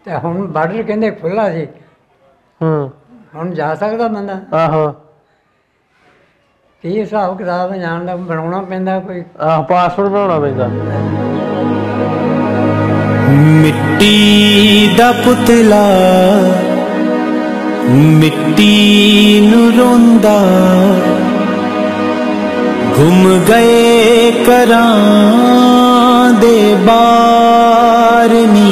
ਤੇ ਹੁਣ ਬਾਰਡਰ ਕਹਿੰਦੇ ਖੁੱਲਾ ਸੀ। ਹੁਣ ਜਾ ਸਕਦਾ ਬੰਦਾ? ਆਹੋ। ਕੀ ਹਿਸਾਬ ਕਿਤਾਬ ਜਾਣ ਦਾ ਬਣਾਉਣਾ ਪੈਂਦਾ ਕੋਈ? ਆਹ ਪਾਸਪੋਰਟ ਬਣਾਉਣਾ ਪੈਂਦਾ। ਮਿੱਟੀ ਦਾ ਪੁਤਲਾ ਮਿੱਟੀ ਨੂੰ ਰੋਂਦਾ, ਗੁੰਮ ਗਏ ਘਰਾਂ ਦੇ ਬਾਰ ਨੀ।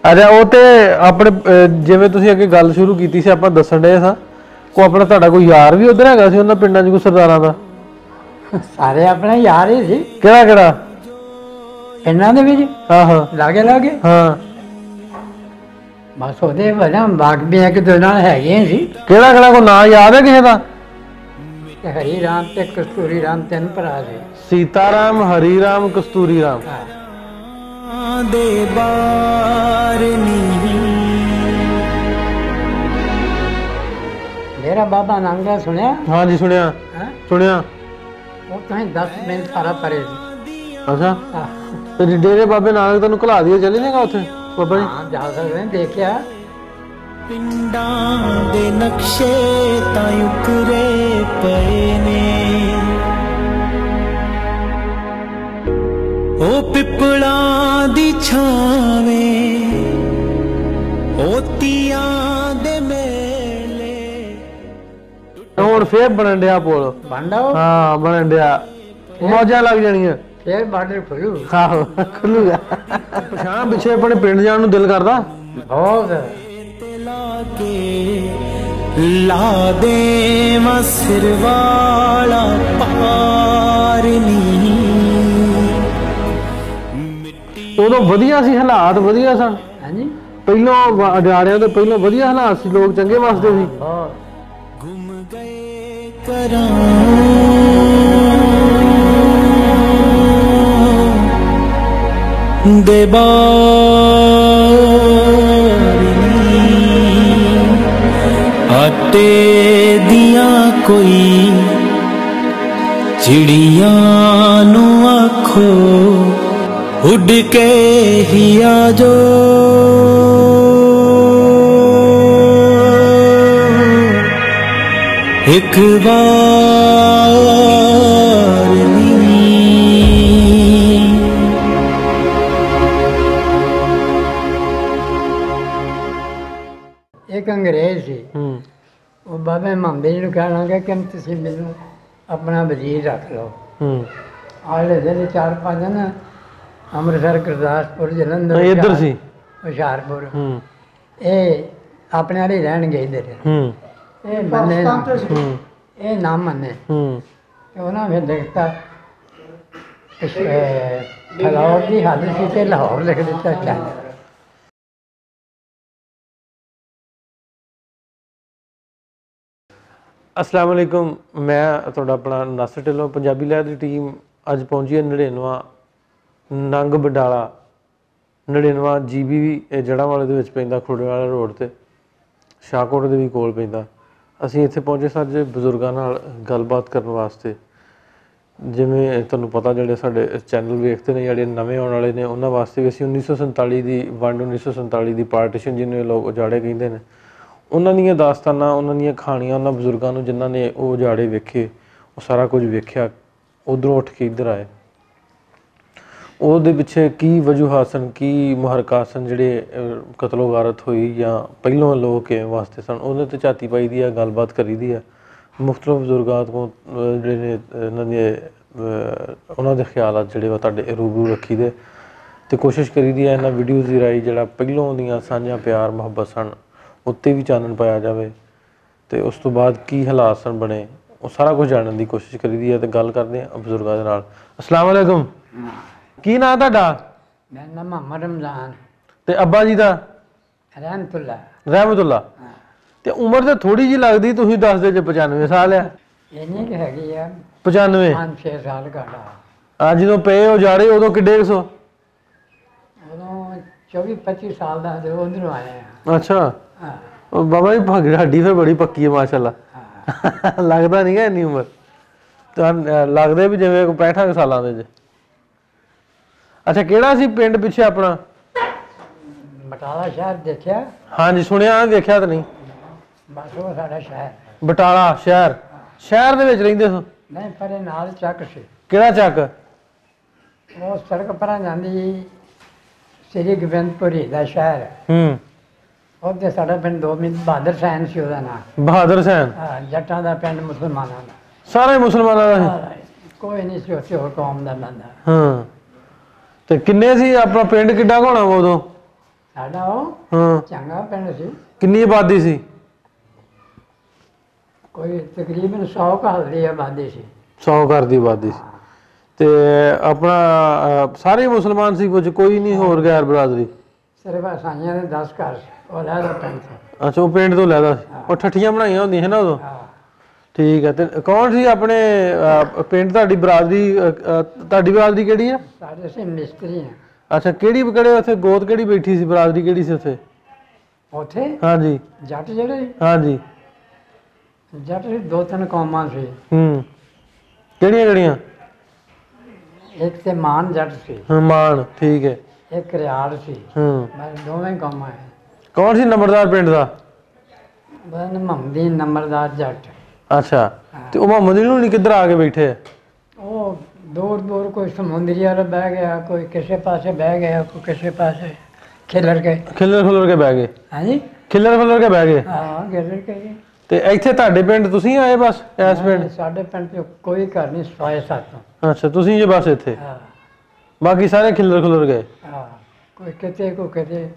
ਅੱਛਾ, ਉਹ ਤੇ ਆਪਣੇ ਜਿਵੇਂ ਤੁਸੀਂ ਅੱਗੇ ਗੱਲ ਸ਼ੁਰੂ ਕੀਤੀ ਸੀ, ਆਪਾਂ ਦੱਸਣ ਡਏ ਸਾਂ ਕੋ ਆਪਣਾ ਤੁਹਾਡਾ ਕੋਈ ਯਾਰ ਵੀ ਉੱਧਰ ਹੈਗਾ ਸੀ ਉਹਨਾਂ ਪਿੰਡਾਂ 'ਚ ਕੋਈ ਸਰਦਾਰਾਂ ਦਾ? ਸਾਰੇ ਆਪਣੇ ਯਾਰ ਹੀ ਸੀ। ਕਿਹੜਾ ਕਿਹੜਾ? ਪਿੰਡਾਂ ਦੇ ਵਿੱਚ? ਆਹੋ, ਲਾਗੇ ਲਾਗੇ। ਹਾਂ, ਬਸ ਉਹਦੇ ਵਜ੍ਹਾ ਬਾਕੀ ਇੱਕ ਦੋ ਨਾਲ ਹੈਗੇ ਸੀ। ਕਿਹੜਾ ਕਿਹੜਾ? ਕੋਈ ਨਾਂ ਯਾਦ ਹੈ ਕਿਸੇ ਦਾ? ਹਰੀ ਰਾਮ ਤੇ ਕਸਤੂਰੀ ਰਾਮ, ਤਿੰਨ ਭਰਾ ਸੀ। ਸੀਤਾ ਰਾਮ, ਹਰੀ ਰਾਮ, ਕਸਤੂਰੀ ਰਾਮ। ਦੇ ਬਾਰ ਨੀ। ਮੇਰਾ ਬਾਬਾ ਨਾਨਕ ਸੁਣਿਆ? ਹਾਂਜੀ ਸੁਣਿਆ। ਸੁਣਿਆ। ਉਹ ਤਾਂ 10 ਮਿੰਟ ਸਾਰਾ ਪਰੇ ਸੀ। ਅੱਛਾ, ਤੇ ਡੇਰੇ ਬਾਬੇ ਨਾਨਕ ਤੈਨੂੰ ਘਲਾ ਦਿਓ, ਚੱਲੇ ਜਾਏਗਾ ਉੱਥੇ ਬਾਬਾ ਜੀ? ਹਾਂ, ਜਾ ਸਕਦੇ, ਦੇਖਿਆ। ਪਿੰਡਾਂ ਦੇ ਨਕਸ਼ੇ ਤਾਂ ਉਕਰੇ ਪਏ ਨੇ, ਉਹ ਪਿੱਪਲਾਂ ਦੀ ਛਾਵੇਂ, ਉਹ ਤੀਆਂ ਦੇ ਮੇਲੇ। ਹੁਣ ਫੇਰ ਬਣਨ ਡਿਆ ਪੁੱਲ। ਬਣਦਾ? ਹਾਂ, ਬਣਨ ਡਿਆ, ਮੌਜਾਂ ਲੱਗ ਜਾਣੀਆਂ। ਫੇਰ ਬਾਰਡਰ ਖੁੱਲੂ। ਆਹੋ, ਖੁੱਲੂਗਾ। ਪਛਾਣ ਪਿੱਛੇ ਆਪਣੇ ਪਿੰਡ ਜਾਣ ਨੂੰ ਦਿਲ ਕਰਦਾ ਬਹੁਤ। ਲਾ ਕੇ ਲਾ ਦੇ ਮਸਿਰ ਵਾਲਾ ਪਾਰ ਨੀ। ਉਦੋਂ ਵਧੀਆ ਸੀ, ਹਾਲਾਤ ਵਧੀਆ ਸਨ। ਹਾਂਜੀ, ਪਹਿਲੋਂ ਅਡਾਰਿਆਂ ਤੋਂ ਪਹਿਲੋਂ ਵਧੀਆ ਹਾਲਾਤ ਸੀ, ਲੋਕ ਚੰਗੇ ਵਸਦੇ ਸੀ। ਗੁੰਮ ਗਏ ਘਰਾਂ ਦੇ ਬਾਰ ਨੀ। ਆਟੇ ਦੀਆਂ ਕੋਈ ਚਿੜੀਆਂ ਨੂੰ ਆਖੋ, ਉੱਡ ਕੇ ਹੀ ਆ ਜੋ। ਇੱਕ ਵਾਰ ਨੀ। ਇੱਕ ਅੰਗਰੇਜ਼ ਸੀ। ਉਹ ਬਾਬੇ ਮਹੰਮਦ ਜੀ ਨੂੰ ਕਹਿਣ ਲੱਗਾ ਕਿ ਤੁਸੀਂ ਮੈਨੂੰ ਆਪਣਾ ਵਜ਼ੀਰ ਰੱਖ ਲਓ। ਆਲੇ ਦੇ 4-5 ਦਿਨ ਅੰਮ੍ਰਿਤਸਰ, ਗੁਰਦਾਸਪੁਰ, ਜਲੰਧਰ, ਇੱਧਰ ਸੀ ਹੁਸ਼ਿਆਰਪੁਰ, ਇਹ ਆਪਣੇ ਵਾਲੇ ਰਹਿਣਗੇ ਇੱਧਰ। ਇਹ ਮੰਨੇ ਇਹ ਨਾ ਮੰਨੇ ਤੇ ਉਹਨਾਂ ਫਿਰ ਲਿਖਤਾ ਫਲੌਰ ਦੀ ਹੱਦ ਸੀ ਤੇ ਲਾਹੌਰ ਲਿਖ ਦਿੱਤਾ। ਚੱਲ अस्सलाम वालेकुम, मैं ਤੁਹਾਡਾ ਆਪਣਾ ਨਾਸਰ ਢਿੱਲੋਂ। ਪੰਜਾਬੀ ਲਹਿਰ ਦੀ ਟੀਮ ਅੱਜ ਪਹੁੰਚੀ ਹੈ 99 ਨੰਗ ਬਡਾਲਾ 99 GBV ਇਹ ਜੜ੍ਹਾਂਵਾਲੇ ਦੇ ਵਿੱਚ ਪੈਂਦਾ, ਖੁਰੜੇਵਾਲਾ ਰੋਡ 'ਤੇ, ਸ਼ਾਹਕੋਟ ਦੇ ਵੀ ਕੋਲ ਪੈਂਦਾ। ਅਸੀਂ ਇੱਥੇ ਪਹੁੰਚੇ ਸਾਡੇ ਬਜ਼ੁਰਗਾਂ ਨਾਲ ਗੱਲਬਾਤ ਕਰਨ ਵਾਸਤੇ। ਜਿਵੇਂ ਤੁਹਾਨੂੰ ਪਤਾ, ਜਿਹੜੇ ਸਾਡੇ ਚੈਨਲ ਵੇਖਦੇ ਨੇ, ਜਿਹੜੇ ਨਵੇਂ ਆਉਣ ਵਾਲੇ ਨੇ, ਉਹਨਾਂ ਵਾਸਤੇ ਵੀ ਅਸੀਂ 1947 ਦੀ ਵੰਡ, 1947 ਦੀ ਪਾਰਟੀਸ਼ਨ ਜਿਹਨੂੰ ਇਹ ਲੋਕ ਉਜਾੜੇ ਕਹਿੰਦੇ ਨੇ, ਉਹਨਾਂ ਦੀਆਂ ਦਾਸਤਾਨਾਂ, ਉਹਨਾਂ ਦੀਆਂ ਕਹਾਣੀਆਂ, ਉਹਨਾਂ ਬਜ਼ੁਰਗਾਂ ਨੂੰ ਜਿਨ੍ਹਾਂ ਨੇ ਉਹ ਉਜਾੜੇ ਵੇਖੇ, ਉਹ ਸਾਰਾ ਕੁਝ ਵੇਖਿਆ, ਉੱਧਰੋਂ ਉੱਠ ਕੇ ਇੱਧਰ ਆਏ। ਉਹਦੇ ਪਿੱਛੇ ਕੀ ਵਜੂਹਾਤ ਸਨ, ਕੀ ਮੁਹਰਕਾਤ ਸਨ, ਜਿਹੜੇ ਕਤਲੋ ਗਾਰਤ ਹੋਈ ਜਾਂ ਪਹਿਲੋਂ ਲੋਕ ਕਿਵੇਂ ਵਾਸਤੇ ਸਨ, ਉਹਦੇ 'ਤੇ ਝਾਤੀ ਪਾਈ ਦੀ ਆ, ਗੱਲਬਾਤ ਕਰੀ ਦੀ ਆ। ਮੁਖਤਲਿਫ ਬਜ਼ੁਰਗਾਂ ਤੋਂ ਜਿਹੜੇ ਨੇ ਇਹਨਾਂ ਦੇ ਉਹਨਾਂ ਦੇ ਖਿਆਲਾਤ ਜਿਹੜੇ ਵਾ ਤੁਹਾਡੇ ਰੂਬਰੂ ਰੱਖੀ ਦੇ, ਅਤੇ ਕੋਸ਼ਿਸ਼ ਕਰੀ ਦੀ ਆ ਇਹਨਾਂ ਵੀਡੀਓਜ਼ ਦੀ ਰਾਹੀਂ ਜਿਹੜਾ ਪਹਿਲੋਂ ਦੀਆਂ ਸਾਂਝਾਂ ਪਿਆਰ ਮੁਹੱਬਤ ਸਨ ਉੱਤੇ ਵੀ ਚਾਨਣ ਪਾਇਆ ਜਾਵੇ, ਅਤੇ ਉਸ ਤੋਂ ਬਾਅਦ ਕੀ ਹਾਲਾਤ ਸਨ ਬਣੇ, ਉਹ ਸਾਰਾ ਕੁਝ ਜਾਣਨ ਦੀ ਕੋਸ਼ਿਸ਼ ਕਰੀ ਦੀ ਹੈ। ਅਤੇ ਗੱਲ ਕਰਦੇ ਹਾਂ ਬਜ਼ੁਰਗਾਂ ਦੇ ਨਾਲ। अस्सलाम वालेकुम, ਕੀ ਨਾਂ ਤੁਹਾਡਾ? ਮੇਰਾ ਨਾਮ ਮੁਹੰਮਦ ਰਮਜ਼ਾਨ। ਤੇ ਅੱਬਾ ਜੀ ਦਾ? ਰਹਿਮਤੁल्ला। ਰਹਿਮਤੁल्ला। ਤੇ ਉਮਰ ਤਾਂ ਥੋੜੀ ਜਿਹੀ ਲੱਗਦੀ, ਤੁਸੀਂ ਦੱਸਦੇ ਜੇ 95 ਸਾਲ ਆ। ਇੰਨੀ ਕਿ ਹੈਗੀ ਆ 95? 5-6 ਸਾਲ ਘਾੜਾ। ਆ ਜਦੋਂ ਪਏ ਉਜਾੜੇ ਉਦੋਂ ਕਿੱਡੇ 100? ਉਦੋਂ 24-25 ਸਾਲ ਦਾ ਉਧਰੋਂ ਆਏ ਆ। ਅੱਛਾ, ਬਾਬਾ ਜੀ ਹੱਡੀ ਫਿਰ ਬੜੀ ਪੱਕੀ ਹੈ ਮਾਸ਼ਾਅੱਲਾ। ਲੱਗਦਾ ਨਹੀਂ ਗਾ ਇੰਨੀ ਉਮਰ, ਤਾਂ ਲੱਗਦੇ ਵੀ ਜਿਵੇਂ 65 ਸਾਲਾਂ ਦੇ ਜੇ। ਅੱਛਾ ਕਿਹੜਾ ਸੀ ਪਿੰਡ ਪਿੱਛੇ ਆਪਣਾ? ਬਟਾਲਾ ਸ਼ਹਿਰ ਦੇਖਿਆ? ਹਾਂਜੀ ਸੁਣਿਆ, ਵੇਖਿਆ ਤਾਂ ਨਹੀਂ। ਬਸ ਉਹ ਸਾਡਾ ਸ਼ਹਿਰ। ਬਟਾਲਾ ਸ਼ਹਿਰ, ਸ਼ਹਿਰ ਦੇ ਵਿੱਚ ਰਹਿੰਦੇ ਸੋ? ਨਹੀਂ, ਪਰੇ ਨਾਲ ਚੱਕ ਸੀ। ਕਿਹੜਾ ਚੱਕ? ਉਹ ਸੜਕ ਪਰਾਂ ਜਾਂਦੀ ਸ੍ਰੀ ਗੋਬਿੰਦਪੁਰੀ ਦਾ ਸ਼ਹਿਰ। ਉਹਦੇ ਸਾਡਾ ਪਿੰਡ 2 ਮਿੰਟ ਬਹਾਦਰ ਸੈਨ ਸੀ ਉਹਦਾ ਨਾਮ। ਬਹਾਦਰ ਸੈਨ? ਹਾਂ, ਜੱਟਾਂ ਦਾ ਪਿੰਡ, ਮੁਸਲਮਾਨਾਂ ਦਾ। ਸਾਰੇ ਮੁਸਲਮਾਨਾਂ ਦਾ? ਕੋਈ ਨਹੀਂ ਸੀ ਉੱਥੇ ਹੋਰ ਕੌਮ ਦਾ ਬੰਦਾ। ਹਾਂ ਤੇ ਕਿੰਨੇ ਸੀ ਆਪਣਾ ਪਿੰਡ, ਕਿੱਡਾ ਕੁ ਹੋਣਾ ਉਦੋਂ? ਸਾਡਾ ਉਹ ਚੰਗਾ ਪਿੰਡ ਸੀ। ਕਿੰਨੀ ਆਬਾਦੀ ਸੀ? ਕੋਈ ਤਕਰੀਬਨ 100 ਘਰ ਦੀ ਆਬਾਦੀ ਸੀ। 100 ਘਰ ਦੀ ਆਬਾਦੀ ਸੀ। ਤੇ ਆਪਣਾ ਸਾਰੇ ਮੁਸਲਮਾਨ ਸੀ, ਕੁਝ ਕੋਈ ਨਹੀਂ ਹੋਰ ਗੈਰ ਬਰਾਦਰੀ? ਸਿਰਫ ਸਾਈਆਂ ਦੇ 10 ਘਰ ਸੀ, ਉਹ ਲਹਿਦਾ ਪਿੰਡ ਸੀ। ਅੱਛਾ ਉਹ ਪਿੰਡ ਤੋਂ ਲੈਦਾ ਸੀ। ਉਹ ਠੱਠੀਆਂ ਬਣਾਈਆਂ ਹੁੰਦੀਆਂ ਸੀ ਨਾ ਉਦੋਂ? ਠੀਕ ਹੈ। ਤੇ ਕੌਣ ਸੀ ਆਪਣੇ ਪਿੰਡ ਤੁਹਾਡੀ ਬਰਾਦਰੀ? ਤੁਹਾਡੀ ਬਰਾਦਰੀ ਕਿਹੜੀ ਆ? ਸਾਡੇ ਸੀ ਮਿਸਤਰੀ ਆ। ਅੱਛਾ ਕਿਹੜੇ ਉੱਥੇ ਗੋਤ ਕਿਹੜੀ ਬੈਠੀ ਸੀ, ਬਰਾਦਰੀ ਕਿਹੜੀ ਸੀ ਉੱਥੇ? ਉੱਥੇ ਹਾਂਜੀ ਜੱਟ ਜਿਹੜੇ? ਹਾਂਜੀ ਜੱਟ 2-3 ਕੌਮਾਂ ਸੀ। ਕਿਹੜੀਆਂ ਕਿਹੜੀਆਂ? ਇੱਕ ਤੇ ਮਾਨ ਜੱਟ ਸੀ। ਮਾਨ, ਠੀਕ ਹੈ। ਇੱਕ ਰਿਆੜ ਸੀ। ਬਸ ਦੋਵੇਂ ਕੌਮਾਂ ਹੈ। ਕੌਣ ਸੀ ਨੰਬਰਦਾਰ ਪਿੰਡ ਦਾ? ਬਸ ਮੁਹੰਮਦੀ ਨੰਬਰਦਾਰ ਜੱਟ। ਅੱਛਾ ਤੇ ਉਹ ਮੁਹੰਮਦੀ ਨੂੰ ਨਹੀਂ ਕਿੱਧਰ ਆ ਕੇ ਬੈਠੇ ਆ? ਉਹ ਦੂਰ ਦੂਰ ਕੋਈ ਸਮੁੰਦਰੀ ਵਾਲਾ ਬਹਿ ਗਿਆ, ਕੋਈ ਕਿਸੇ ਪਾਸੇ ਬਹਿ ਗਿਆ, ਕੋਈ ਕਿਸੇ ਪਾਸੇ ਖਿਲਰ ਕੇ ਬਹਿ ਗਏ। ਹਾਂਜੀ ਖਿਲਰ ਕੇ ਬਹਿ ਗਏ। ਹਾਂ, ਖਿਲਰ ਕੇ। ਤੇ ਇੱਥੇ ਤੁਹਾਡੇ ਪਿੰਡ ਤੁਸੀਂ ਆਏ ਬਸ ਇਸ ਪਿੰਡ? ਸਾਡੇ ਪਿੰਡ 'ਚ ਕੋਈ ਘਰ ਨਹੀਂ ਸਵਾਏ ਸਾਤੋਂ। ਅੱਛਾ ਤੁਸੀਂ ਜੇ ਬਸ ਇੱਥੇ, ਬਾਕੀ ਸਾਰੇ ਖਿਲਰ ਗਏ? ਹਾਂ, ਕੋਈ ਕਿਤੇ ਕੋਈ ਕਿਤੇ।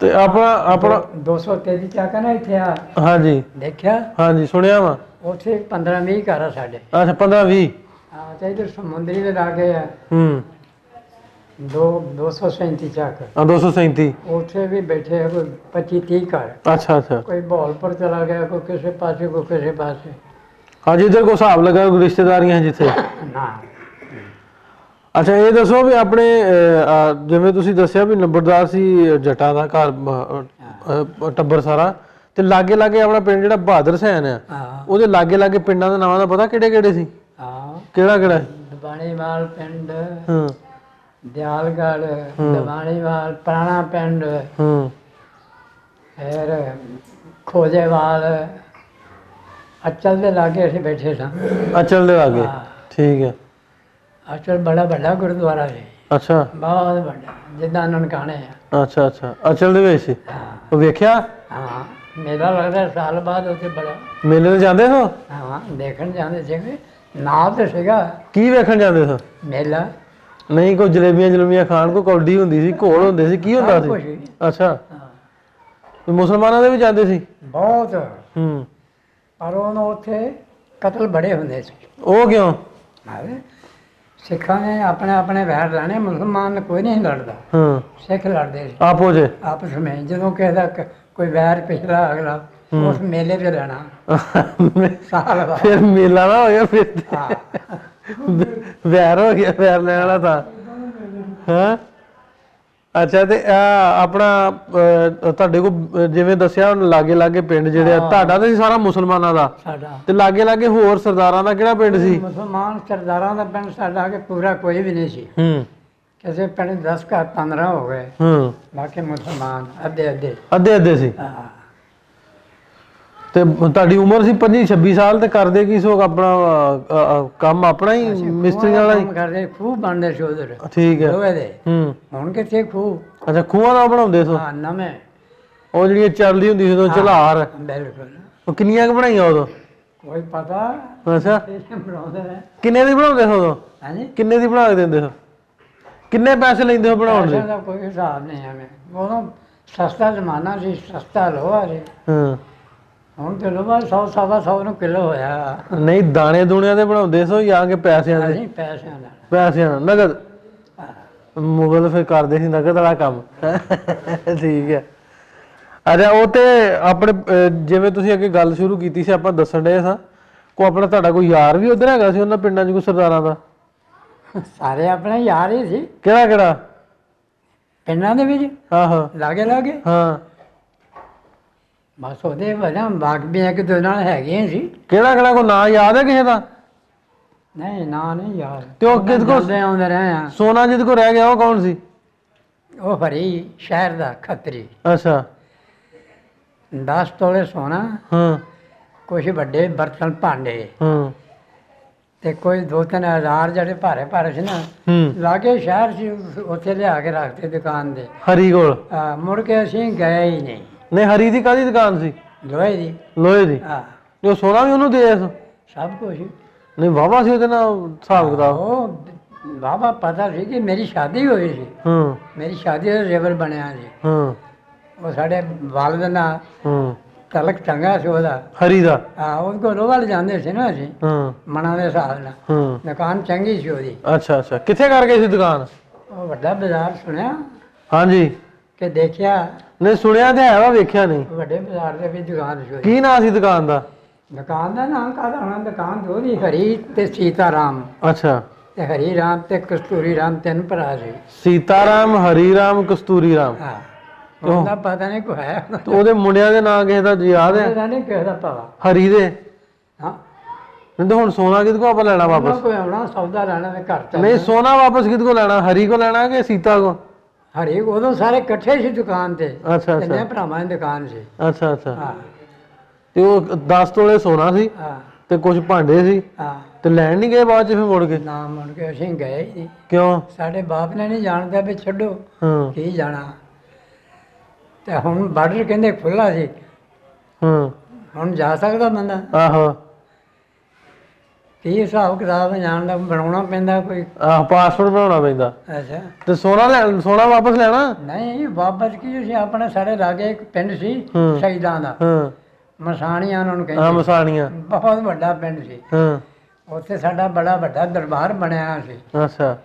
ਤੇ ਆਪਣਾ 223 ਚੱਕ ਨਾ ਇੱਥੇ ਆ। ਹਾਂਜੀ ਦੇਖਿਆ? ਹਾਂਜੀ ਸੁਣਿਆ ਵਾ। ਉੱਥੇ 15-20 ਘਰ ਆ ਸਾਡੇ। ਅੱਛਾ 15-20? ਹਾਂ, ਤੇ ਇਧਰ ਸਮੁੰਦਰੀ ਦੇ ਲਾਗੇ ਆ 237 ਚੱਕ। 237? ਉੱਥੇ ਵੀ ਬੈਠੇ ਆ ਕੋਈ 25-30 ਘਰ। ਅੱਛਾ ਕੋਈ ਬਹਾਲਪੁਰ ਚਲਾ ਗਿਆ, ਕੋਈ ਕਿਸੇ ਪਾਸੇ, ਕੋਈ ਕਿਸੇ ਪਾਸੇ। ਹਾਂਜੀ ਇੱਧਰ ਕੋਈ ਹਿਸਾਬ ਲੱਗਾ, ਕੋਈ ਰਿਸ਼ਤੇਦਾਰੀਆਂ ਜਿੱਥੇ? ਨਾ। ਅੱਛਾ ਇਹ ਦੱਸੋ ਵੀ ਆਪਣੇ ਜਿਵੇਂ ਤੁਸੀਂ ਦੱਸਿਆ ਵੀ ਨੰਬਰਦਾਰ ਸੀ ਜੱਟਾਂ ਦਾ ਘਰ ਟੱਬਰ ਸਾਰਾ, ਤੇ ਲਾਗੇ ਆਪਣਾ ਪਿੰਡ ਜਿਹੜਾ ਬਹਾਦਰ ਸੈਨ ਆ, ਉਹਦੇ ਲਾਗੇ ਪਿੰਡਾਂ ਦੇ ਨਾਵਾਂ ਦਾ ਪਤਾ ਕਿਹੜੇ ਕਿਹੜੇ ਸੀ? ਕਿਹੜਾ? ਦਬਾਣੀਵਾਲ ਪਿੰਡ, ਦਿਆਲਗੜ੍ਹ, ਦਬਾਣੀਵਾਲ, ਪੁਰਾਣਾ ਪਿੰਡ, ਫਿਰ ਖੋਜੇਵਾਲ। ਅਚਲ ਦੇ ਲਾਗੇ ਅਸੀਂ ਬੈਠੇ ਸਾਂ। ਅਚਲ ਦੇ ਲਾਗੇ, ਠੀਕ ਹੈ। ਅਚਲ ਬੜਾ ਵੱਡਾ ਗੁਰਦੁਆਰਾ ਹੈ। ਅੱਛਾ ਬਹੁਤ ਵੱਡਾ, ਜਿੱਦਾਂ ਨਨਕਾਣੇ ਆ। ਅੱਛਾ ਅਚਲ ਦੇ ਵਿੱਚ ਸੀ? ਉਹ ਵੇਖਿਆ? ਹਾਂ, ਮੇਲਾ ਲੱਗਦਾ ਸਾਲ ਬਾਅਦ ਉੱਥੇ ਬੜਾ। ਮੇਲੇ ਤੇ ਜਾਂਦੇ ਸੋ? ਹਾਂ, ਦੇਖਣ ਜਾਂਦੇ ਸੀਗੇ। ਨਾਲ ਤੇ ਸੀਗਾ। ਕੀ ਵੇਖਣ ਜਾਂਦੇ ਸੋ? ਮੇਲਾ। ਨਹੀਂ ਕੋਈ ਜਲੇਬੀਆਂ ਖਾਣ, ਕੋਈ ਕੌਡੀ ਹੁੰਦੀ ਸੀ, ਘੋਲ ਹੁੰਦੇ ਸੀ, ਕੀ ਹੁੰਦਾ ਸੀ? ਅੱਛਾ ਮੁਸਲਮਾਨਾਂ ਦੇ ਵੀ ਜਾਂਦੇ ਸੀ? ਬਹੁਤ। ਪਰ ਉਹਨੂੰ ਉੱਥੇ ਕਤਲ ਬੜੇ ਹੁੰਦੇ ਸੀ। ਉਹ ਕਿਉਂ? ਸਿੱਖਾਂ ਨੇ ਆਪਣੇ ਵੈਰ ਲੈਣੇ, ਮੁਸਲਮਾਨ ਕੋਈ ਨਹੀਂ ਲੜਦਾ। ਸਿੱਖ ਲੜਦੇ ਸੀ ਆਪਸ ਵਿੱਚ। ਜਦੋਂ ਕਿਸੇ ਦਾ ਕੋਈ ਵੈਰ ਪਿਛਲਾ ਅਗਲਾ ਉਸ ਮੇਲੇ ਤੇ ਰਹਿਣਾ ਸਾਲ ਬਾਅਦ। ਫਿਰ ਮੇਲਾ ਨਾ ਹੋ ਗਿਆ, ਫਿਰ ਵੈਰ ਹੋ ਗਿਆ, ਵੈਰ ਲੈਣ ਵਾਲਾ ਤਾਂ। ਹਾਂ ਅੱਛਾ ਤੇ ਆਪਣਾ ਤੁਹਾਡੇ ਕੋਲ ਜਿਵੇਂ ਦੱਸਿਆ ਲਾਗੇ ਪਿੰਡ ਜਿਹੜੇ ਆ, ਤੁਹਾਡਾ ਤਾਂ ਸੀ ਸਾਰਾ ਮੁਸਲਮਾਨਾਂ ਦਾ? ਸਾਡਾ। ਤੇ ਲਾਗੇ ਹੋਰ ਸਰਦਾਰਾਂ ਦਾ ਕਿਹੜਾ ਪਿੰਡ ਸੀ? ਮੁਸਲਮਾਨ ਸਰਦਾਰਾਂ ਦਾ ਪਿੰਡ ਸਾਡਾ ਕਿ ਪੂਰਾ ਕੋਈ ਵੀ ਨਹੀਂ ਸੀ। ਕਿਸੇ ਪਿੰਡ 10 ਘਰ 15 ਹੋ ਗਏ, ਬਾਕੀ ਮੁਸਲਮਾਨ ਅੱਧੇ ਸੀ। ਤੇ ਤੁਹਾਡੀ ਉਮਰ ਸੀ 25-26 ਸਾਲ, ਤੇ ਕਰਦੇ ਕੀ ਸੋ? ਆਪਣਾ ਕੰਮ ਆਪਣਾ ਹੀ ਮਿਸਤਰੀਆਂ ਵਾਲਾ ਹੀ ਕਰਦੇ? ਖੂਹ ਬਣਦੇ ਸੀ ਉਧਰ। ਠੀਕ ਹੈ। ਹੁਣ ਕਿੱਥੇ ਖੂਹ? ਅੱਛਾ ਖੂਹਾਂ ਦਾ ਬਣਾਉਂਦੇ ਸੋ? ਨਵੇਂ ਉਹ ਜਿਹੜੀਆਂ ਚੱਲਦੀ ਹੁੰਦੀ ਸੀ ਉਦੋਂ ਝਲਾਰ। ਬਿਲਕੁਲ। ਉਹ ਕਿੰਨੀਆਂ ਕੁ ਬਣਾਈਆਂ ਉਦੋਂ? ਕੋਈ ਪਤਾ। ਅੱਛਾ ਕਿੰਨੇ ਦੀ ਬਣਾਉਂਦੇ ਸੋ ਉਦੋਂ? ਹਾਂਜੀ ਕਿੰਨੇ ਦੀ ਬਣਾ ਕੇ ਦਿੰਦੇ ਸੋ? ਕਿੰਨੇ ਪੈਸੇ ਲੈਂਦੇ ਹੋ ਬਣਾਉਣ ਦੇ? ਕੋਈ ਹਿਸਾਬ ਨਹੀਂ ਐਵੇਂ। ਉਦੋਂ ਸਸਤਾ ਜ਼ਮਾਨਾ ਸੀ, ਸਸਤਾ ਲੋਹਾ ਸੀ। ਹੁਣ ਤੇ ਲੋਹਾ 100-125 ਨੂੰ ਕਿਲੋ ਹੋਇਆ। ਨਹੀਂ ਦਾਣੇ ਦੂਣਿਆਂ ਦੇ ਬਣਾਉਂਦੇ ਸੋ ਜਾਂ ਕਿ ਪੈਸਿਆਂ ਦੇ? ਨਹੀਂ ਪੈਸਿਆਂ ਦਾ ਨਗਦ। ਮੁਗਲ ਫਿਰ ਕਰਦੇ ਸੀ ਨਗਦ ਵਾਲਾ ਕੰਮ। ਠੀਕ ਹੈ। ਅੱਛਾ ਉਹ ਤੇ ਆਪਣੇ ਜਿਵੇਂ ਤੁਸੀਂ ਅੱਗੇ ਗੱਲ ਸ਼ੁਰੂ ਕੀਤੀ ਸੀ, ਆਪਾਂ ਦੱਸਣ ਡਏ ਸਾਂ ਕੋ ਆਪਣਾ ਤੁਹਾਡਾ ਕੋਈ ਯਾਰ ਵੀ ਉੱਧਰ ਹੈਗਾ ਸੀ ਉਹਨਾਂ ਪਿੰਡਾਂ 'ਚ ਕੋਈ ਸਰਦਾਰਾਂ ਦਾ? ਸਾਰੇ ਆਪਣੇ ਯਾਰ ਹੀ ਸੀ। ਕਿਹੜਾ ਪਿੰਡਾਂ ਦੇ ਵਿੱਚ? ਆਹੋ ਲਾਗੇ। ਹਾਂ ਬਸ ਉਹਦੇ ਵਜ੍ਹਾ ਬਾਕੀ ਇੱਕ ਦੋ ਨਾਲ ਹੈਗੇ ਸੀ। ਕਿਹੜਾ ਕੋਈ ਨਾਂ ਯਾਦ ਹੈ ਕਿਸੇ ਦਾ? ਨਹੀਂ ਨਾ ਨਹੀਂ ਯਾਰ ਤੇ ਉਹ ਕਿਹਦੇ ਕੋਲ ਜਾਂਦੇ ਆਉਂਦੇ ਰਹੇ ਆ। ਸੋਨਾ ਜਿਹਦੇ ਕੋਲ ਰਹਿ ਗਿਆ ਉਹ ਕੌਣ ਸੀ? ਉਹ ਹਰੀ ਸ਼ਹਿਰ ਦਾ ਖੱਤਰੀ। ਅੱਛਾ 10 ਤੋਲੇ ਸੋਨਾ, ਹਾਂ ਕੁਛ ਵੱਡੇ ਬਰਤਨ ਭਾਂਡੇ ਹਾਂ ਤੇ ਕੋਈ 2-3 ਹਜ਼ਾਰ ਜਿਹੜੇ ਭਾਰੇ ਭਾਰੇ ਸੀ ਨਾ, ਹੂੰ ਲਾਗੇ ਸ਼ਹਿਰ ਸੀ, ਉੱਥੇ ਲਿਆ ਕੇ ਰੱਖਦੇ ਦੁਕਾਨ ਦੇ। ਹਰੀ ਕੋਲ? ਮੁੜ ਕੇ ਅਸੀਂ ਗਏ ਹੀ ਨਹੀਂ। ਨਹੀਂ ਹਰੀ ਦੀ ਕਾਹਦੀ ਦੁਕਾਨ ਸੀ? ਲੋਹੇ ਦੀ। ਲੋਹੇ ਦੀ? ਹਾਂ ਤੇ ਉਹ ਸੋਨਾ ਵੀ ਉਹਨੂੰ ਦੇ ਆਇਆ? ਸਭ ਕੁਛ। ਨਹੀਂ ਵਾਹਵਾ ਸੀ ਉਹਦੇ ਨਾਲ ਹਿਸਾਬ ਕਿਤਾਬ? ਉਹ ਬਾਬਾ ਪਤਾ ਸੀ ਕਿ ਮੇਰੀ ਸ਼ਾਦੀ ਹੋਈ ਸੀ। ਹਾਂ ਮੇਰੀ ਸ਼ਾਦੀ ਦਾ ਜ਼ੇਵਰ ਬਣਿਆ ਸੀ। ਹਾਂ ਉਹ ਸਾਡੇ ਵਾਲਦ ਨਾਲ ਹਾਂ ਤਲਕ ਚੰਗਾ ਸੀ ਉਹਦਾ। ਹਰੀ ਦਾ? ਉਹਦੇ ਕੋਲ ਰੋਵਲ ਜਾਂਦੇ ਸੀ ਨਾ ਅਸੀਂ, ਹਾਂ ਮਨਾਂ ਦੇ ਹਿਸਾਬ ਨਾਲ। ਹਾਂ ਦੁਕਾਨ ਚੰਗੀ ਸੀ ਉਹਦੀ। ਅੱਛਾ ਅੱਛਾ ਕਿੱਥੇ ਕਰ ਗਏ ਸੀ ਦੁਕਾਨ? ਉਹ ਵੱਡਾ ਬਾਜ਼ਾਰ ਸੁਣਿਆ ਹਾਂਜੀ ਕਿ ਦੇਖਿਆ? ਨਹੀਂ ਸੁਣਿਆ ਤੇ ਹੈ ਵਾ, ਵੇਖਿਆ ਨਹੀਂ। ਵੱਡੇ ਬਾਜ਼ਾਰ ਦੇ ਵਿੱਚ ਦੁਕਾਨ ਸੀ ਉਹਦੀ। ਕੀ ਨਾਂ ਸੀ ਦੁਕਾਨ ਦਾ? ਦੁਕਾਨ ਦਾ ਨਾਮ ਕਾਹਦਾ ਹੋਣਾ? ਦੁਕਾਨ ਤੇ ਉਹਦੀ ਹਰੀ ਤੇ ਸੀਤਾ ਰਾਮ। ਅੱਛਾ ਤੇ ਹਰੀ ਰਾਮ ਤੇ ਕਸਤੂਰੀ ਰਾਮ 3 ਭਰਾ ਸੀ। ਸੀਤਾਰਾਮ, ਹਰੀ ਰਾਮ, ਕਸਤੂਰੀ ਰਾਮ। ਹਾਂ ਉਹਦਾ ਪਤਾ ਨਹੀਂ ਕੋਈ ਹੈ। ਤੇ ਉਹਦੇ ਮੁੰਡਿਆਂ ਦੇ ਨਾਂ ਕਿਸੇ ਦਾ ਯਾਦ ਹੈ? ਉਹਦਾ ਨਹੀਂ ਕਿਸੇ ਦਾ ਪਤਾ। ਹਰੀ ਦੇ? ਹਾਂ ਨਹੀਂ ਤਾਂ ਹੁਣ ਸੋਨਾ ਕਿਹਦੇ ਕੋਲ ਆਪਾਂ ਲੈਣਾ ਉਹਨਾਂ ਵਾਪਸ? ਕੋਈ ਆਉਣਾ ਸੌਦਾ ਲੈਣਾ ਤੇ ਘਰ ਚੱਲ ਨਹੀਂ ਸੋਨਾ ਵਾਪਸ ਕਿਹਦੇ ਕੋਲ ਲੈਣਾ? ਹਰੀ ਕੋਲ ਲੈਣਾ ਕਿ ਸੀਤਾ ਕੋਲ? ਹਰੀ ਉਦੋਂ ਸਾਰੇ ਇਕੱਠੇ ਸੀ ਦੁਕਾਨ ਤੇ। ਅੱਛਾ ਤਿੰਨੇ ਅੱਛਾ ਭਰਾਵਾਂ ਦੀ ਦੁਕਾਨ ਸੀ। ਅੱਛਾ ਅੱਛਾ ਹਾਂ ਤੇ ਉਹ 10 ਤੋਲੇ ਸੋਨਾ ਸੀ ਹਾਂ ਤੇ ਕੁਝ ਭਾਂਡੇ ਸੀ ਹਾਂ। ਤੇ ਲੈਣ ਨਹੀਂ ਗਏ ਬਾਅਦ ਚ ਫਿਰ ਮੁੜ ਕੇ? ਨਾ ਮੁੜ ਕੇ ਅਸੀਂ ਗਏ ਹੀ ਨਹੀਂ। ਕਿਉਂ? ਸਾਡੇ ਬਾਪ ਨੇ ਨਹੀਂ ਜਾਣਦਾ ਵੀ ਛੱਡੋ ਹਾਂ ਕੀ ਜਾਣਾ। ਤੇ ਹੁਣ ਬਾਰਡਰ ਕਹਿੰਦੇ ਖੁੱਲਾ ਸੀ, ਹਾਂ ਹੁਣ ਜਾ ਸਕਦਾ ਬੰਦਾ। ਆਹੋ ਕੀ ਹਿਸਾਬ ਕਿਤਾਬ ਜਾਣਦਾ, ਬਣਾਉਣਾ ਪੈਂਦਾ ਕੋਈ। ਆਹ ਪਾਸਪੋਰਟ ਬਣਾਉਣਾ ਪੈਂਦਾ। ਅੱਛਾ ਤੇ ਸੋਨਾ ਵਾਪਸ ਲੈਣਾ? ਨਹੀਂ ਵਾਪਸ ਕੀ ਸੀ, ਆਪਣਾ ਸਾਡੇ ਲਾਗੇ ਇੱਕ ਪਿੰਡ ਸੀ ਹੂੰ। ਸ਼ਹੀਦਾਂ ਦਾ, ਹਾਂ ਮਸਾਣੀਆਂ ਉਹਨਾਂ ਨੂੰ ਆ ਕਹਿੰਦੇ। ਮਸਾਣੀਆਂ? ਬਹੁਤ ਵੱਡਾ ਪਿੰਡ ਸੀ। ਹਾਂ ਉੱਥੇ ਸਾਡਾ ਬੜਾ ਵੱਡਾ ਦਰਬਾਰ ਬਣਿਆ ਸੀ। ਅੱਛਾ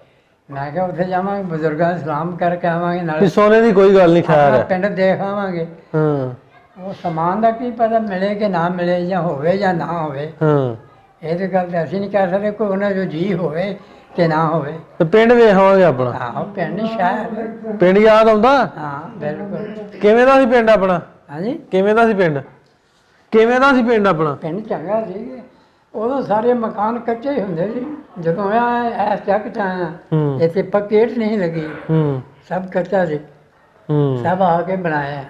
ਮੈਂ ਕਿਹਾ ਉੱਥੇ ਜਾਵਾਂਗੇ, ਬਜ਼ੁਰਗਾਂ ਨੂੰ ਸਲਾਮ ਕਰਕੇ ਆਵਾਂਗੇ, ਵੀ ਨਾਲੇ ਸੋਨੇ ਦੀ ਕੋਈ ਗੱਲ ਨਹੀਂ ਖੈਰ ਆਪਣਾ ਹੈ। ਪਿੰਡ ਦੇਖ ਆਵਾਂਗੇ। ਹਾਂ ਉਹ ਸਮਾਨ ਦਾ ਕੀ ਪਤਾ ਮਿਲੇ ਕਿ ਨਾ ਮਿਲੇ, ਜਾਂ ਹੋਵੇ ਜਾਂ ਨਾ ਹੋਵੇ। ਹਾਂ ਇਹ ਤੇ ਗੱਲ ਤਾਂ ਅਸੀਂ ਨਹੀਂ ਕਹਿ ਸਕਦੇ, ਕੋਈ ਉਹਨਾਂ ਜੋ ਜੀ ਹੋਵੇ ਕਿ ਨਾ ਹੋਵੇ। ਤੇ ਪਿੰਡ ਵੇਖਾਂਗੇ ਆਪਣਾ? ਆਹੋ ਪਿੰਡ ਸ਼ਹਿਰ। ਪਿੰਡ ਯਾਦ ਆਉਂਦਾ? ਹਾਂ ਬਿਲਕੁਲ। ਕਿਵੇਂ ਦਾ ਸੀ ਪਿੰਡ ਆਪਣਾ? ਹਾਂਜੀ ਕਿਵੇਂ ਦਾ ਸੀ ਪਿੰਡ? ਕਿਵੇਂ ਦਾ ਸੀ ਪਿੰਡ ਆਪਣਾ? ਪਿੰਡ ਚੰਗਾ ਸੀ। ਉਦੋਂ ਸਾਰੇ ਮਕਾਨ ਕੱਚੇ ਹੀ ਹੁੰਦੇ ਸੀ। ਜਦੋਂ ਮੈਂ ਇਸ ਚੱਕ ਚ ਆਇਆ, ਹੂੰ ਇੱਥੇ ਪੱਕੀ ਇੱਟ ਨਹੀਂ ਲੱਗੀ, ਹੂੰ ਸਭ ਕੱਚਾ ਸੀ। ਹੂੰ ਸਭ ਆ ਕੇ ਬਣਾਇਆ।